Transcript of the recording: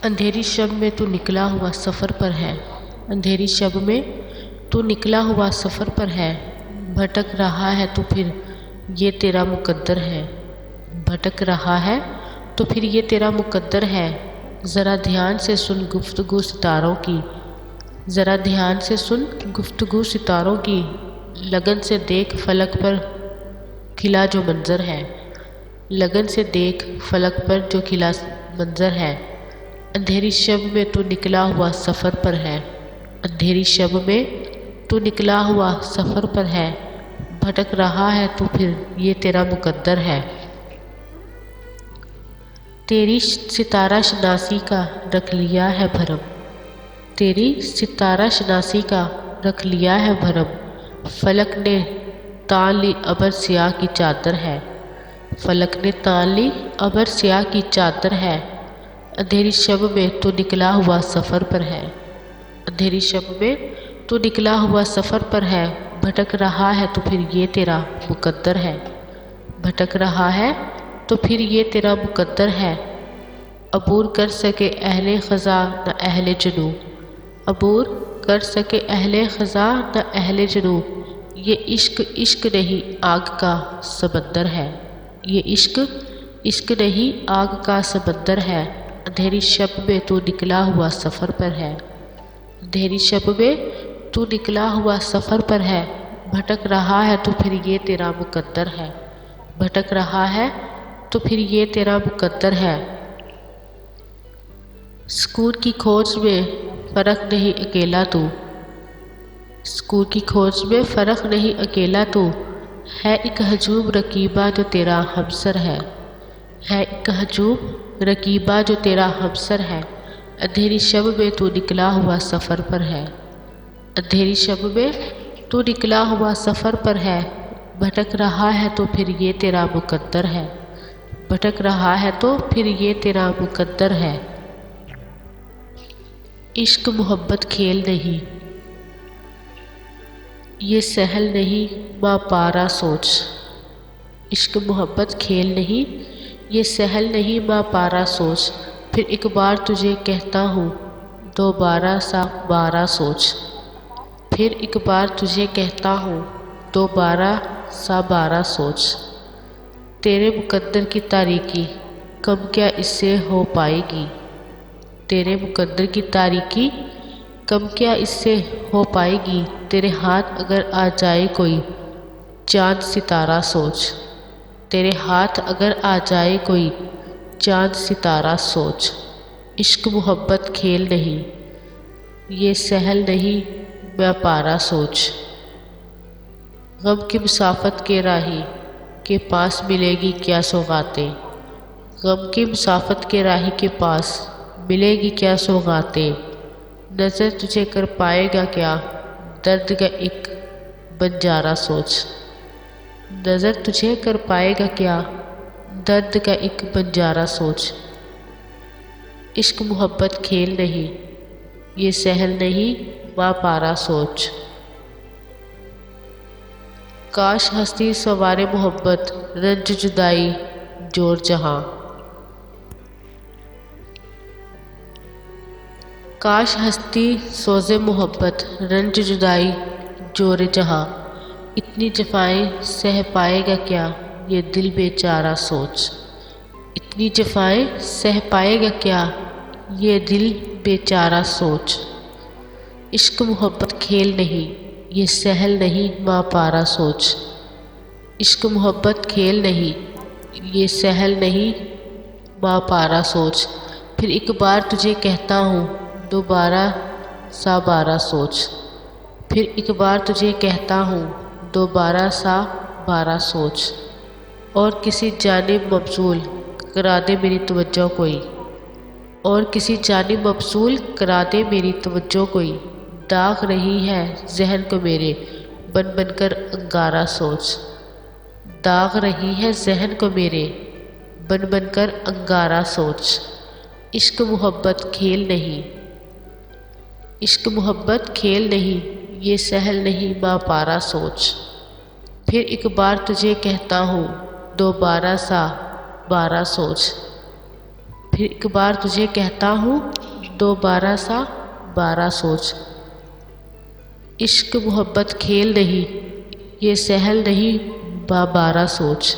اندھیری شب میں تو نکلا ہوا سفر پر ہے، اندھیری شب میں تو نکلا ہوا سفر پر ہے، بھٹک رہا ہے تو پھر یہ تیرا مقدر ہے، بھٹک رہا ہے تو پھر یہ تیرا مقدر ہے۔ ذرا دھیان سے سن گفتگو ستاروں کی، ذرا دھیان سے سن گفتگو ستاروں کی، لگن سے دیکھ فلک پر کھلا جو منظر ہے، لگن سے دیکھ فلک پر جو کھلا منظر ہے۔ اندھیری شب میں تو نکلا ہوا سفر پر ہے، اندھیری شب میں تو نکلا ہوا سفر پر ہے، بھٹک رہا ہے تو پھر یہ تیرا مقدر ہے۔ تیری ستارہ شناسی کا رکھ لیا ہے بھرم، تیری ستارہ شناسی کا رکھ لیا ہے بھرم، فلک نے تان لی ابر سیاہ کی چادر ہے، فلک نے تان لی ابر سیاہ کی چادر ہے۔ اندھیری شب میں تو نکلا ہوا سفر پر ہے، اندھیری شب میں تو نکلا ہوا سفر پر ہے، بھٹک رہا ہے تو پھر یہ تیرا مقدر ہے، بھٹک رہا ہے تو پھر یہ تیرا مقدر ہے۔ عبور کر سکے اہل خزاں نہ اہل جنوب، عبور کر سکے اہل خزاں نہ اہل جنوب، یہ عشق عشق نہیں آگ کا سمندر ہے، یہ عشق عشق نہیں آگ کا سمندر ہے۔ اندھیری شب میں تو نکلا ہوا سفر پر ہے، اندھیری شب میں تو نکلا ہوا سفر پر ہے، بھٹک رہا ہے تو پھر یہ تیرا مقدر ہے، بھٹک رہا ہے تو پھر یہ تیرا مقدر ہے۔ سکون کی کھوج میں فرق نہیں اکیلا تو، سکون کی کھوج میں فرق نہیں اکیلا تو، ہے ایک ہجوم رقیبہ جو تیرا ہمسر ہے، ہے ایک ہجوم رقیبہ جو تیرا ہمسر ہے۔ اندھیری شب میں تو نکلا ہوا سفر پر ہے، اندھیری شب میں تو نکلا ہوا سفر پر ہے، بھٹک رہا ہے تو پھر یہ تیرا مقدر ہے، بھٹک رہا ہے تو پھر یہ تیرا مقدر ہے۔ عشق محبت کھیل نہیں، یہ سہل نہیں ماں پارا سوچ، عشق محبت کھیل نہیں یہ سہل نہیں ماں پارا سوچ، پھر ایک بار تجھے کہتا ہوں دوبارہ سا بارہ سوچ، پھر ایک بار تجھے کہتا ہوں دوبارہ سا بارہ سوچ۔ تیرے مقدر کی تاریکی کم کیا اس سے ہو پائے گی، تیرے مقدر کی تاریکی کم کیا اس سے ہو پائے گی، تیرے ہاتھ اگر آ جائے کوئی چاند ستارہ سوچ، تیرے ہاتھ اگر آ جائے کوئی چاند ستارہ سوچ۔ عشق محبت کھیل نہیں یہ سہل نہیں ماں پارا سوچ، غم کی مسافت کے راہی کے پاس ملے گی کیا سوغاتیں، غم کی مسافت کے راہی کے پاس ملے گی کیا سوغاتیں، نظر تجھے کر پائے گا کیا درد کا ایک بنجارہ سوچ، نظر تجھے کر پائے گا کیا درد کا ایک بنجارہ سوچ۔ عشق محبت کھیل نہیں یہ سہل نہیں ماں پارا سوچ، کاش ہستی سوار محبت رنج جدائی جور جہاں، کاش ہستی سوز محبت رنج جدائی جور جہاں، اتنی جفائیں سہ پائے گا کیا یہ دل بیچارہ سوچ، اتنی جفائیں سہ پائے گا کیا یہ دل بیچارہ سوچ۔ عشق محبت کھیل نہیں یہ سہل نہیں ماں پارا سوچ، عشق محبت کھیل نہیں یہ سہل نہیں ماں پارا سوچ، پھر ایک بار تجھے کہتا ہوں دوبارہ سا بارہ سوچ، پھر ایک بار تجھے کہتا ہوں دوبارہ سا بارہ سوچ، اور کسی جانب مبذول کرا دے میری توجہ کوئی، اور کسی جانب مبذول کرا دے میری توجہ کوئی، داغ رہی ہے ذہن کو میرے بن بن کر انگارہ سوچ، داغ رہی ہے ذہن کو میرے بن بن کر انگارہ سوچ۔ عشق محبت کھیل نہیں، عشق محبت کھیل نہیں یہ سہل نہیں ماں پارا سوچ، پھر ایک بار تجھے کہتا ہوں دوبارہ سا بارہ سوچ، پھر ایک بار تجھے کہتا ہوں، دوبارہ سا 12 سوچ۔ عشق محبت کھیل نہیں، یہ سہل نہیں 12 سوچ۔